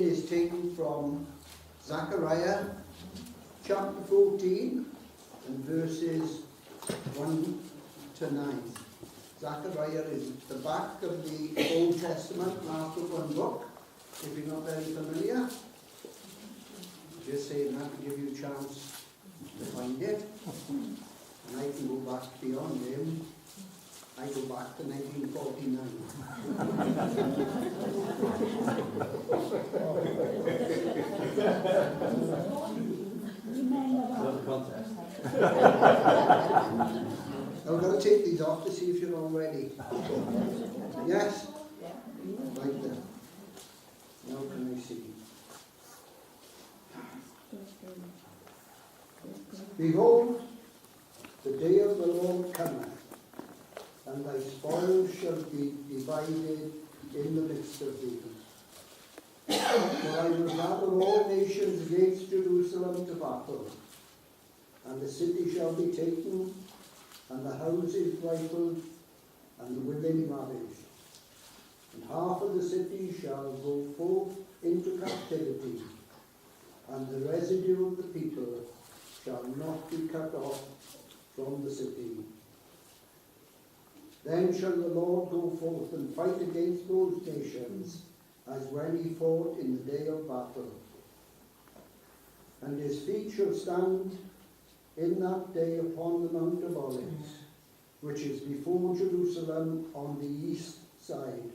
Is taken from Zechariah chapter 14 and verses 1 to 9. Zechariah is the back of the Old Testament, last of one book. If you're not very familiar, just saying that to give you a chance to find it. And I can go back beyond him. I go back to 1949. I'm going to take these off to see if you're all ready. Yes? Like that. Now can I see? Behold, the day of the Lord cometh, and thy spoils shall be divided in the midst of thee. For I will gather all nations against Jerusalem to battle, and the city shall be taken, and the houses rifled, and the women ravished. And half of the city shall go forth into captivity, and the residue of the people shall not be cut off from the city. Then shall the Lord go forth and fight against those nations, as when he fought in the day of battle. And his feet shall stand in that day upon the Mount of Olives, which is before Jerusalem on the east side.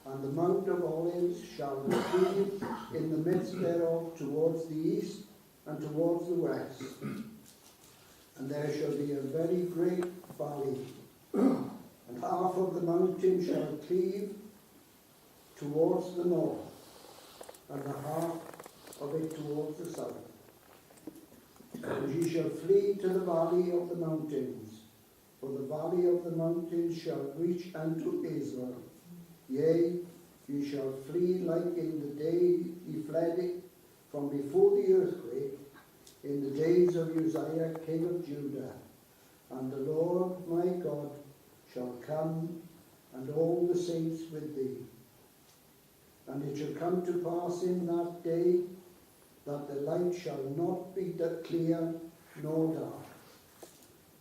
And the Mount of Olives shall receive in the midst thereof towards the east and towards the west. And there shall be a very great valley, and half of the mountain shall cleave towards the north, and the half of it towards the south. And ye shall flee to the valley of the mountains, for the valley of the mountains shall reach unto Israel. Yea, ye shall flee like in the day ye fled from before the earthquake, in the days of Uzziah king of Judah. And the Lord my God shall come, and all the saints with thee. And it shall come to pass in that day that the light shall not be clear nor dark,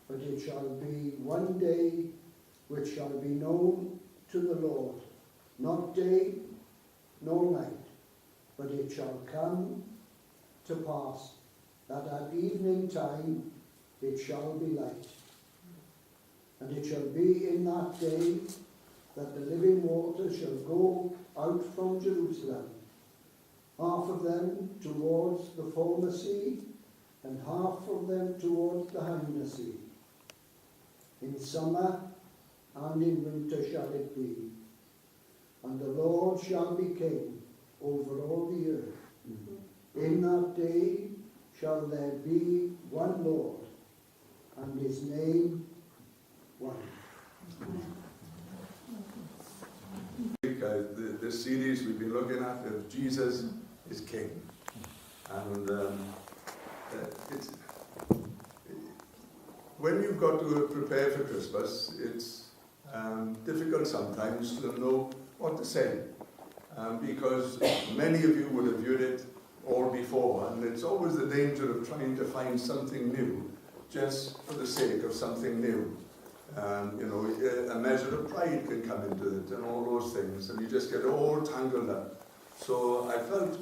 but it shall be one day which shall be known to the Lord, not day nor night, but it shall come to pass that at evening time it shall be light. And it shall be in that day that the living waters shall go out from Jerusalem, half of them towards the former sea, and half of them towards the hinder sea. In summer and in winter shall it be. And the Lord shall be king over all the earth. In that day shall there be one Lord, and his name one. This series we've been looking at of Jesus is King, and it's when you've got to prepare for Christmas, it's difficult sometimes to know what to say, because many of you would have viewed it all before, and it's always the danger of trying to find something new just for the sake of something new. A measure of pride can come into it and all those things, and you just get all tangled up. So I felt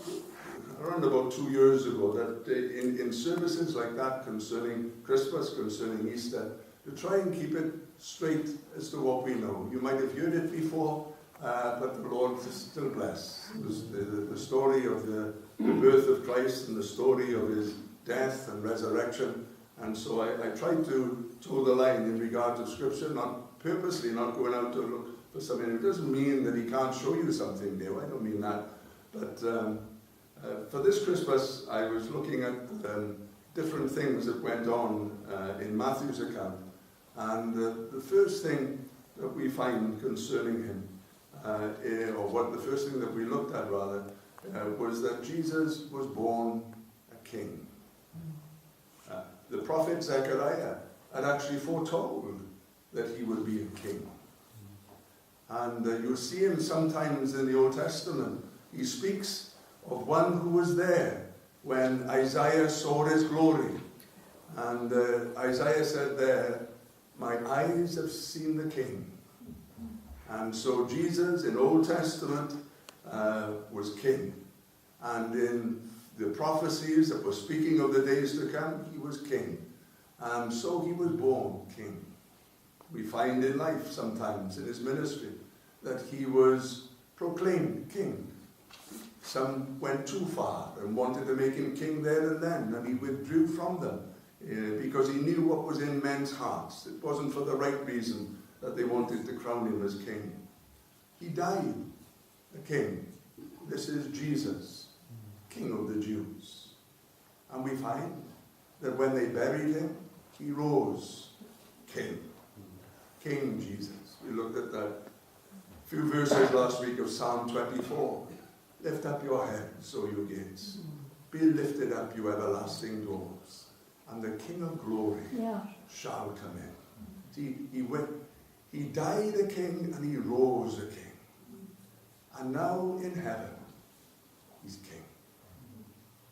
around about 2 years ago that in services like that concerning Christmas, concerning Easter, to try and keep it straight as to what we know. You might have heard it before, but the Lord is still blessed. It was the story of the birth of Christ and the story of his death and resurrection. And so I tried to toe the line in regard to Scripture, not purposely not going out to look for something. It doesn't mean that he can't show you something new. I don't mean that. But for this Christmas, I was looking at different things that went on in Matthew's account. And the first thing that we find concerning him, the first thing that we looked at rather, was that Jesus was born a king. The prophet Zechariah had actually foretold that he would be a king. And you'll see him sometimes in the Old Testament He speaks of one who was there when Isaiah saw his glory. And Isaiah said there, "My eyes have seen the King." And so Jesus in Old Testament was king. And in the prophecies that were speaking of the days to come, he was king. And so he was born king. We find in life sometimes, in his ministry, that he was proclaimed king. Some went too far and wanted to make him king there and then, and he withdrew from them because he knew what was in men's hearts. It wasn't for the right reason that they wanted to crown him as king. He died a king. This is Jesus, King of the Jews. And we find that when they buried him, he rose king. King Jesus. We looked at that few verses last week of Psalm 24. Lift up your heads, O you gates. Be lifted up, you everlasting doors. And the King of glory shall come in. See, he died a king and he rose a king. And now in heaven, he's king.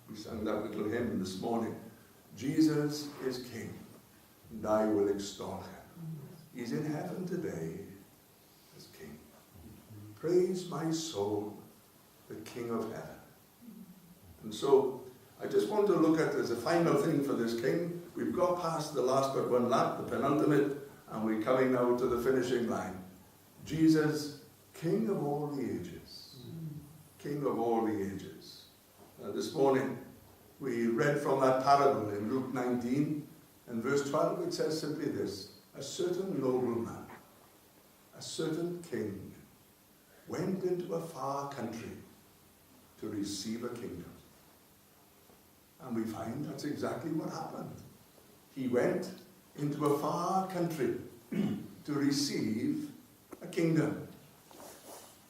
We sang that little hymn this morning. Jesus is king, and I will extol him. He's in heaven today as king. Praise my soul, the King of heaven. And so, I just want to look at as a final thing for this king. We've got past the last but one lap, the penultimate, and we're coming now to the finishing line. Jesus, King of all the ages. King of all the ages. This morning, we read from that parable in Luke 19, and verse 12, it says simply this: a certain nobleman, a certain king, went into a far country to receive a kingdom. And we find that's exactly what happened. He went into a far country to receive a kingdom.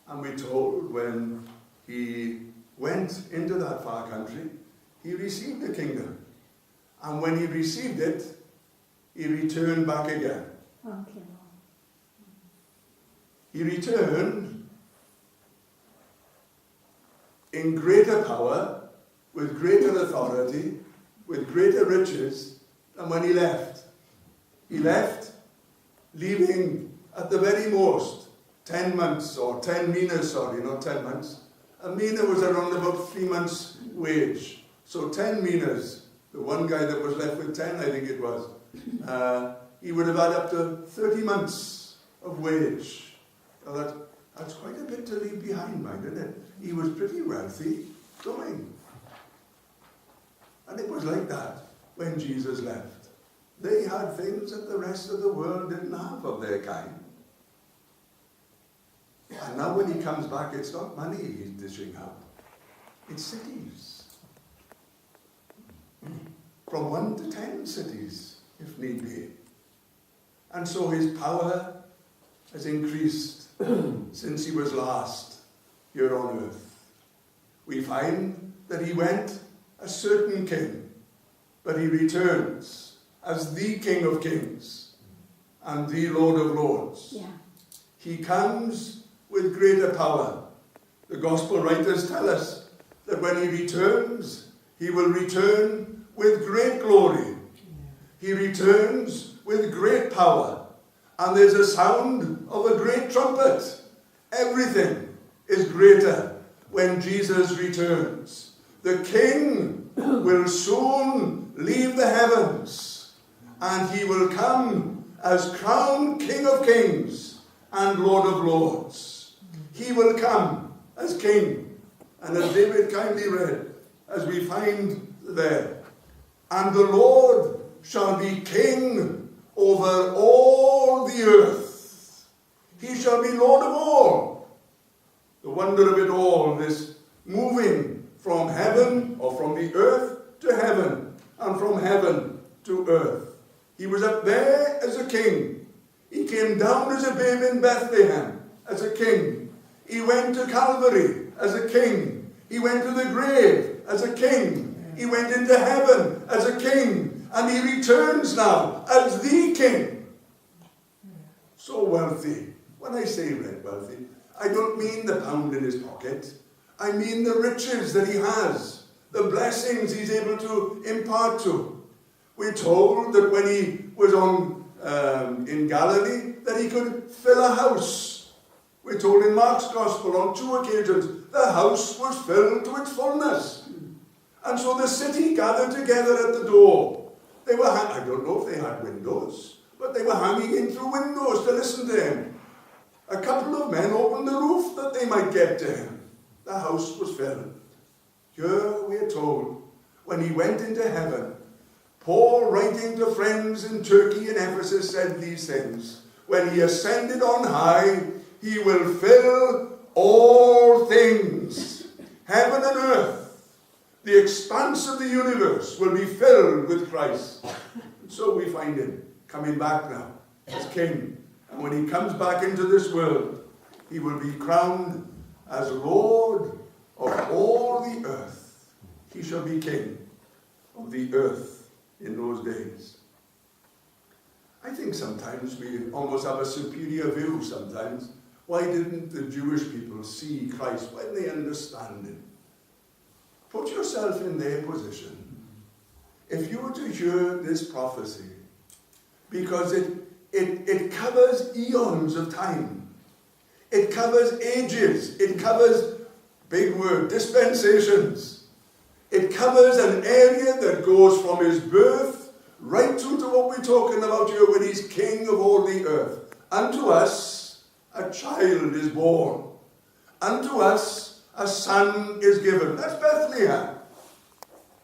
And we're told when he went into that far country, he received the kingdom. And when he received it, he returned back again. Okay. He returned in greater power, with greater authority, with greater riches than when he left. He left, leaving at the very most 10 months, or 10 minas, sorry, not 10 months. A mina was around about 3 months' wage. So 10 minas, the one guy that was left with 10, I think it was, he would have had up to 30 months of wage. Now that's quite a bit to leave behind, mind, isn't it? He was pretty wealthy going. And it was like that when Jesus left. They had things that the rest of the world didn't have of their kind. And now when he comes back, it's not money he's dishing out. It's cities. From 1 to 10 cities, if need be. And so his power has increased since he was last here on earth. We find that he went a certain king, but he returns as the King of Kings and the Lord of Lords. Yeah. He comes with greater power. The Gospel writers tell us that when he returns, he will return with great glory. He returns with great power. And there's a sound of a great trumpet. Everything is greater when Jesus returns. The King will soon leave the heavens, and he will come as crowned King of Kings and Lord of Lords. He will come as King, and as David kindly read, as we find there, and the Lord shall be King over all the earth. He shall be Lord of all. The wonder of it all, this moving from heaven, or from the earth to heaven, and from heaven to earth. He was up there as a king. He came down as a babe in Bethlehem as a king. He went to Calvary as a king. He went to the grave as a king. He went into heaven as a king. And he returns now as the king. So wealthy. When I say wealthy, I don't mean the pound in his pocket. I mean the riches that he has, the blessings he's able to impart to. We're told that when he was in Galilee, that he could fill a house. We're told in Mark's Gospel on 2 occasions, the house was filled to its fullness. And so the city gathered together at the door. They were, I don't know if they had windows, but they were hanging in through windows to listen to him. A couple of men opened the roof that they might get to him. The house was filled. Here we are told, when he went into heaven, Paul, writing to friends in Turkey and Ephesus, said these things. When he ascended on high, he will fill all things. Heaven and earth, the expanse of the universe will be filled with Christ. And so we find him coming back now as king. And when he comes back into this world, he will be crowned as Lord of all the earth. He shall be king of the earth in those days. I think sometimes we almost have a superior view sometimes. Why didn't the Jewish people see Christ? Why didn't they understand him? Put yourself in their position. If you were to hear this prophecy, because it covers eons of time. It covers ages. It covers, big word, dispensations. It covers an area that goes from his birth right through to what we're talking about here when he's king of all the earth. Unto us a child is born. Unto us a son is given. That's Bethlehem.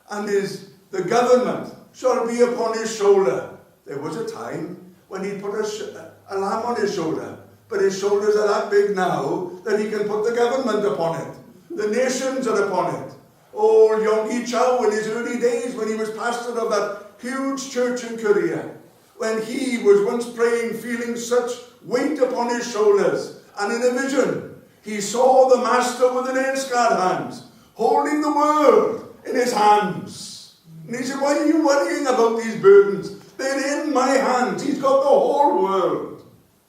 And the government shall be upon his shoulder. There was a time when he put a lamb on his shoulder. But his shoulders are that big now that he can put the government upon it. The nations are upon it. Old Yonggi Chow in his early days when he was pastor of that huge church in Korea, when he was once praying, feeling such weight upon his shoulders, and in a vision, he saw the master with the nail-scarred hands, holding the world in his hands. And he said, why are you worrying about these burdens? They're in my hands. He's got the whole world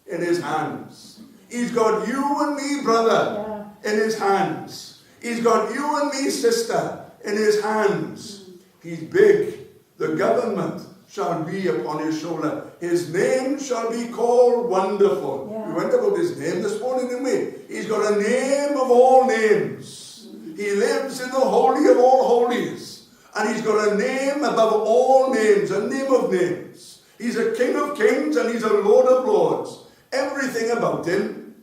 in his hands. He's got you and me, brother, in his hands. He's got you and me, sister, in his hands. He's big. The government shall be upon his shoulder. His name shall be called Wonderful. Yeah. We went about his name this morning, didn't we? He's got a name of all names. He lives in the Holy of all holies. And he's got a name above all names, a name of names. He's a King of kings and he's a Lord of lords. Everything about him,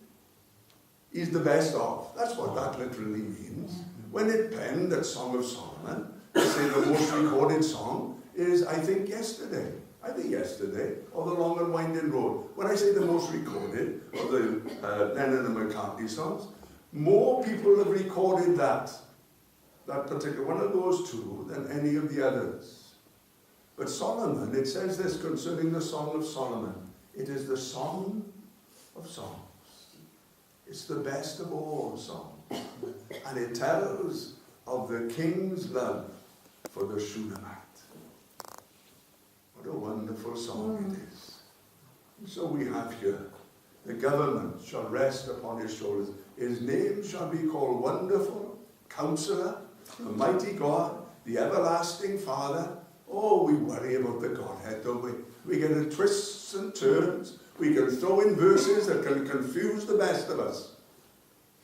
he's the best of. That's what that literally means. When it penned that Song of Solomon, they say the most recorded song is, I think yesterday, or the Long and Winding Road. When I say the most recorded, of the Lennon and McCartney songs, more people have recorded that particular one of those two than any of the others. But Solomon, it says this concerning the Song of Solomon, it is the song of songs. It's the best of all songs. And it tells of the king's love for the Shunammite. What a wonderful song it is. And so we have here, the government shall rest upon his shoulders. His name shall be called Wonderful, Counselor, the Mighty God, the Everlasting Father. Oh, we worry about the Godhead, don't we? We get into twists and turns. We can throw in verses that can confuse the best of us.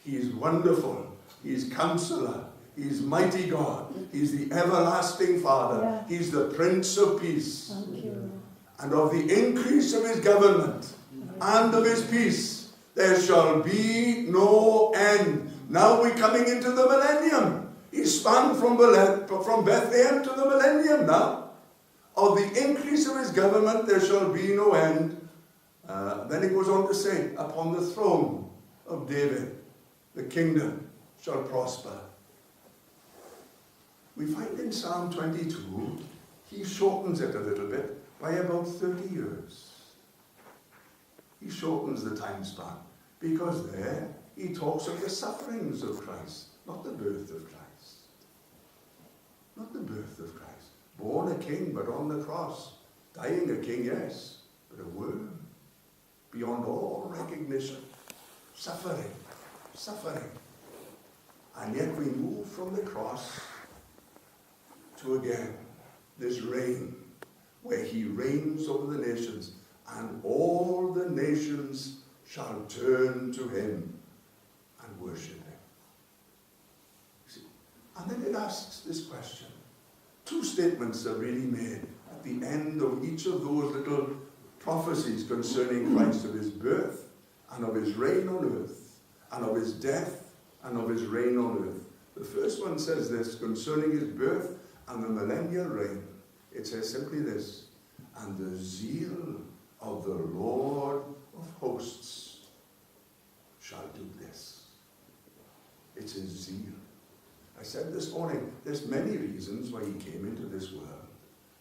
He's wonderful. He's Counselor. He's Mighty God. He's the Everlasting Father. Yeah. He's the Prince of Peace. Thank you. And of the increase of his government and of his peace, there shall be no end. Now we're coming into the millennium. He's spanned from Bethlehem to the millennium now. Of the increase of his government, there shall be no end. Then he goes on to say, upon the throne of David, the kingdom shall prosper. We find in Psalm 22, he shortens it a little bit by about 30 years. He shortens the time span because there he talks of the sufferings of Christ, not the birth of Christ. Not the birth of Christ. Born a king, but on the cross. Dying a king, yes, but a worm. Beyond all recognition. Suffering. And yet we move from the cross to again this reign, where he reigns over the nations, and all the nations shall turn to him and worship him. See? And then it asks this question. Two statements are really made at the end of each of those little prophecies concerning Christ, of his birth and of his reign on earth, and of his death and of his reign on earth. The first one says this concerning his birth and the millennial reign. It says simply this: and the zeal of the Lord of hosts shall do this. It's his zeal. I said this morning, there's many reasons why he came into this world.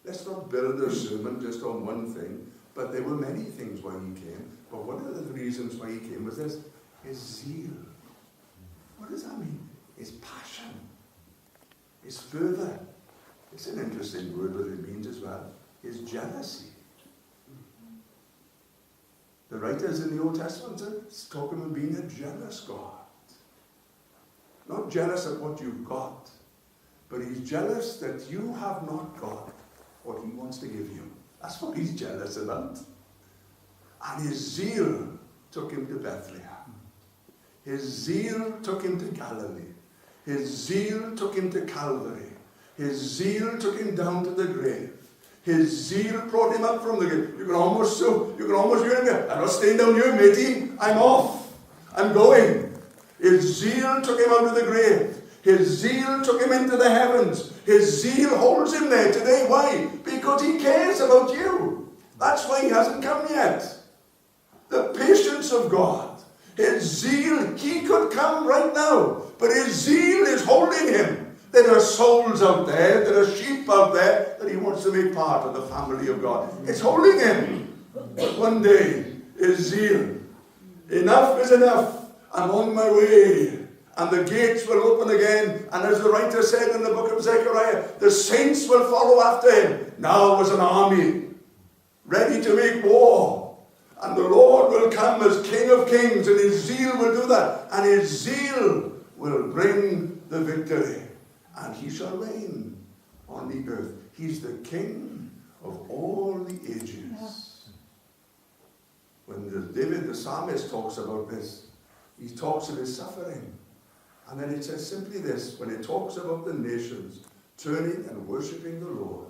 Let's not build a sermon just on one thing, but there were many things why he came. But one of the reasons why he came was this: his zeal. What does that mean? His passion, his fervour. It's an interesting word, but it means as well his jealousy. The writers in the Old Testament are talking about being a jealous God. Not jealous of what you've got, but he's jealous that you have not got what he wants to give you. That's what he's jealous about. And his zeal took him to Bethlehem. His zeal took him to Galilee. His zeal took him to Calvary. His zeal took him down to the grave. His zeal brought him up from the grave. You can almost hear him. I'm not staying down here, matey. I'm off. I'm going. His zeal took him out of the grave. His zeal took him into the heavens. His zeal holds him there today. Why? Because he cares about you. That's why he hasn't come yet. The patience of God. His zeal, he could come right now, but his zeal is holding him. There are souls out there, there are sheep out there that he wants to make part of the family of God. It's holding him. But one day, his zeal, enough is enough. I'm on my way. And the gates will open again. And as the writer said in the book of Zechariah, the saints will follow after him. Now was an army ready to make war. And the Lord will come as King of Kings, and his zeal will do that. And his zeal will bring the victory. And he shall reign on the earth. He's the King of all the ages. When David the psalmist talks about this, he talks of his suffering. And then it says simply this, when it talks about the nations turning and worshipping the Lord.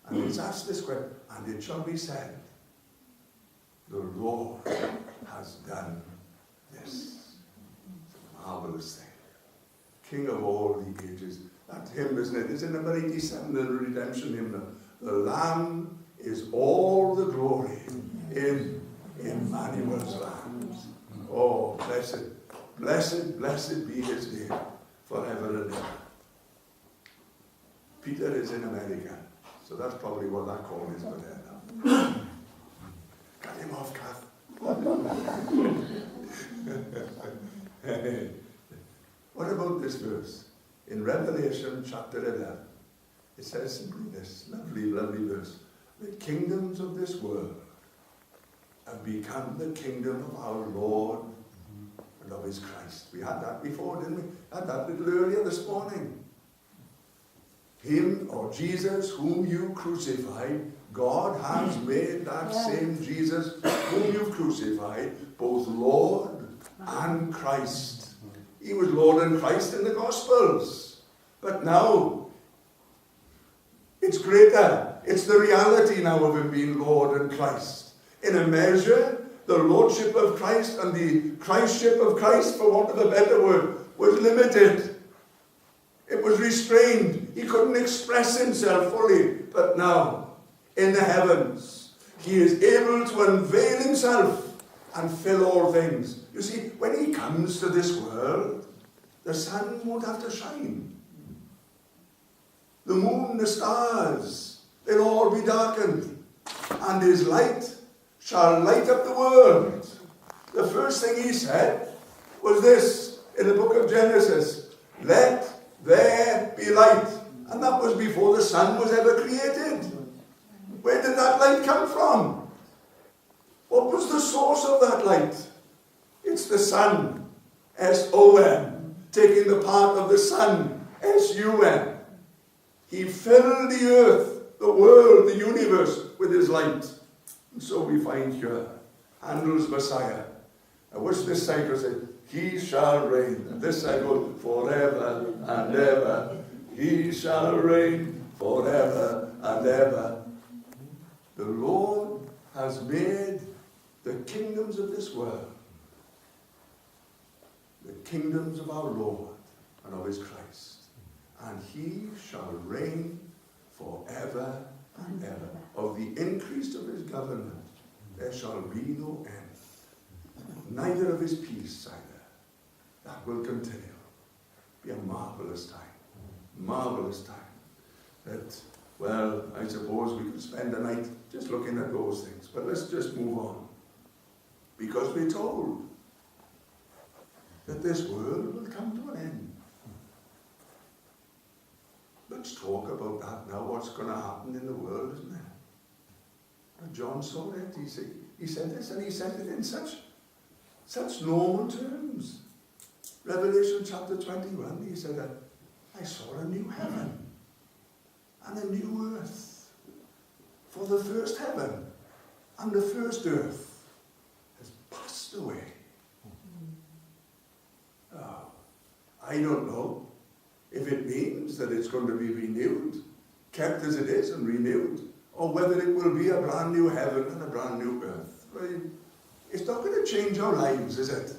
And it's asked this question, and it shall be said, the Lord has done this. It's a marvelous thing. King of all the ages. That hymn, isn't it? It's in number 87, the redemption hymn. The Lamb is all the glory in Emmanuel's land. Oh, blessed, blessed, blessed be his name forever and ever. Peter is in America, so that's probably what that call is for there now. Cut him off, Kath. What about this verse? In Revelation chapter 11, it says simply this, lovely, lovely verse. The kingdoms of this world have become the kingdom of our Lord and of his Christ. We had that before, didn't we? Had that a little earlier this morning. Him, or Jesus, whom you crucified, God has made that same Jesus whom you've crucified, both Lord and Christ. He was Lord and Christ in the Gospels. But now, it's greater. It's the reality now of him being Lord and Christ. In a measure, the Lordship of Christ and the Christship of Christ, for want of a better word, was limited. It was restrained. He couldn't express himself fully. But now, in the heavens, he is able to unveil himself and fill all things. You see, when he comes to this world, the sun won't have to shine. The moon, the stars, they'll all be darkened. And his light shall light up the world. The first thing he said was this in the book of Genesis: let there be light. And that was before the sun was ever created. Where did that light come from? What was the source of that light? It's the sun. S-O-N. taking the part of the Sun, S-U-N. He filled the earth, the world, the universe with his light. And so we find here, Handel's Messiah. I wish this side could say, he shall reign. And this side goes, forever and ever. He shall reign forever and ever. The Lord has made the kingdoms of this world the kingdoms of our Lord and of his Christ. And he shall reign forever and ever. Of the increase of his government there shall be no end. Neither of his peace either. That will continue. Be a marvelous time. Marvelous time. That, well, I suppose we could spend the night just looking at those things. But let's just move on. Because we're told that this world will come to an end. Let's talk about that now, what's going to happen in the world, isn't it? And John saw it. He said this, and he said it in such normal terms. Revelation chapter 21, he said that I saw a new heaven and a new earth. For the first heaven and the first earth has passed away. I don't know if it means that it's going to be renewed, kept as it is and renewed, or whether it will be a brand new heaven and a brand new earth. Well, it's not going to change our lives, is it?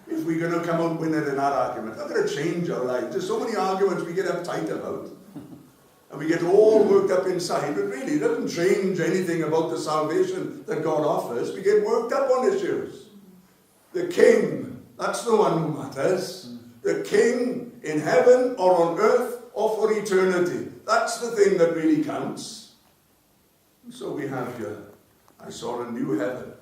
If we're going to come out winning in that argument, it's not going to change our lives. There's so many arguments we get uptight about, and we get all worked up inside, but really it doesn't change anything about the salvation that God offers. We get worked up on issues. The King, that's the one who matters. The King in heaven or on earth or for eternity. That's the thing that really counts. And so we have here, I saw a new heaven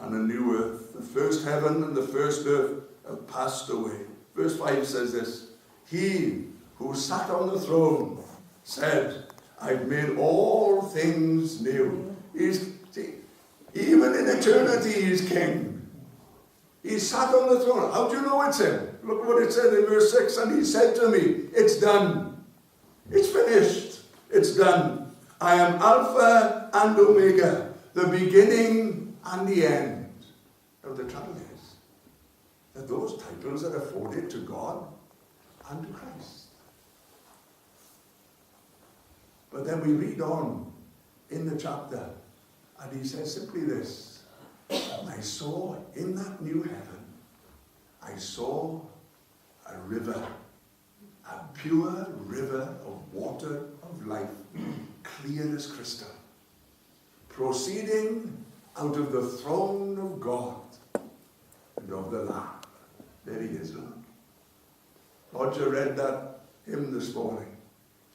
and a new earth. The first heaven and the first earth have passed away. Verse 5 says this, he who sat on the throne said, I've made all things new. Even in eternity he's king. He sat on the throne. How do you know it's him? Look what it said in verse 6. And he said to me, it's done. It's finished. It's done. I am Alpha and Omega, the beginning and the end. Now the trouble is that those titles are afforded to God and to Christ. But then we read on in the chapter, and he says simply this, I saw in that new heaven, I saw a river, a pure river of water of life, clear as crystal, proceeding out of the throne of God and of the Lamb. There he is, look. Roger read that hymn this morning.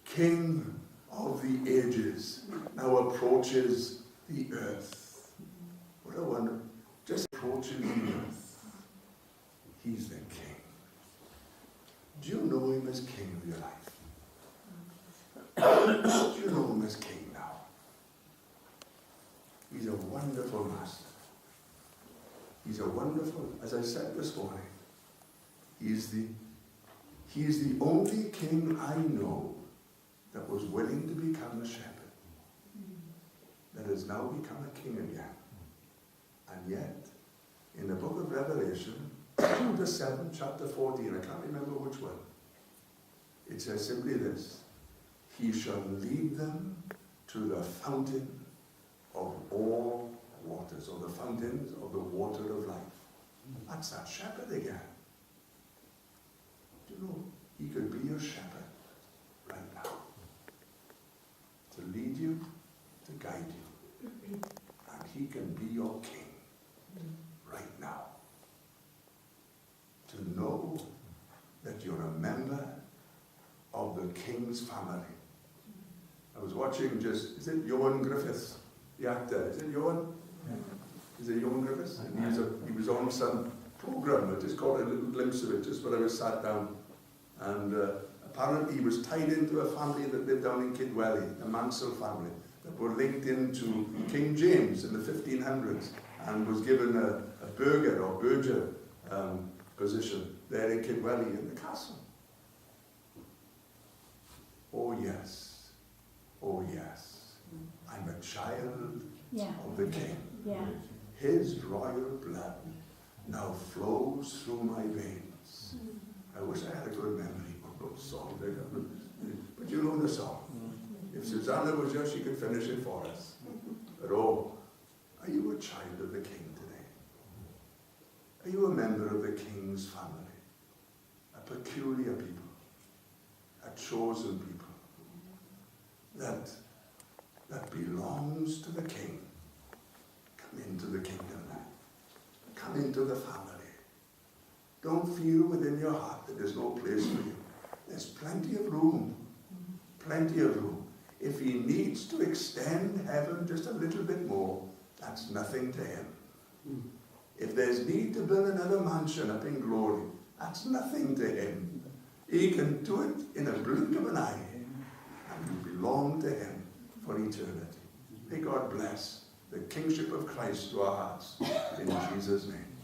King of the ages now approaches the earth. What a wonder. Just approaches the earth. He's the King. Do you know him as King of your life? Do you know him as King now? He's a wonderful master. He's a wonderful, as I said this morning, he is the only king I know that was willing to become a shepherd, that has now become a king again. And yet, in the book of Revelation, chapter 7, chapter 14, I can't remember which one, it says simply this, he shall lead them to the fountain of all waters, or the fountains of the water of life. That's that shepherd again. Do you know, he could be your shepherd right now. To lead you, to guide you. And he can be your king right now. To know that you're a member of the King's family. I was watching is it Johan Griffiths, the actor? Is it Johan? Is it Johan Griffiths? And he was on some program. I just caught a little glimpse of it just when I was sat down. And apparently he was tied into a family that lived down in Kidwelly, the Mansell family, that were linked into King James in the 1500s and was given a burgher or burgher position there in Kidwelly in the castle. Oh yes, I'm a child of the King. Yeah. His royal blood now flows through my veins. I wish I had a good memory of those songs. But you know the song. If Susanna was here, she could finish it for us. But oh, are you a child of the King today? Are you a member of the King's family? A peculiar people, a chosen people that belongs to the King. Come into the kingdom now. Come into the family. Don't feel within your heart that there's no place for you. There's plenty of room. Plenty of room. If he needs to extend heaven just a little bit more, that's nothing to him. If there's need to build another mansion up in glory, that's nothing to him. He can do it in a blink of an eye, and you belong to him for eternity. May God bless the kingship of Christ to our hearts, in Jesus' name.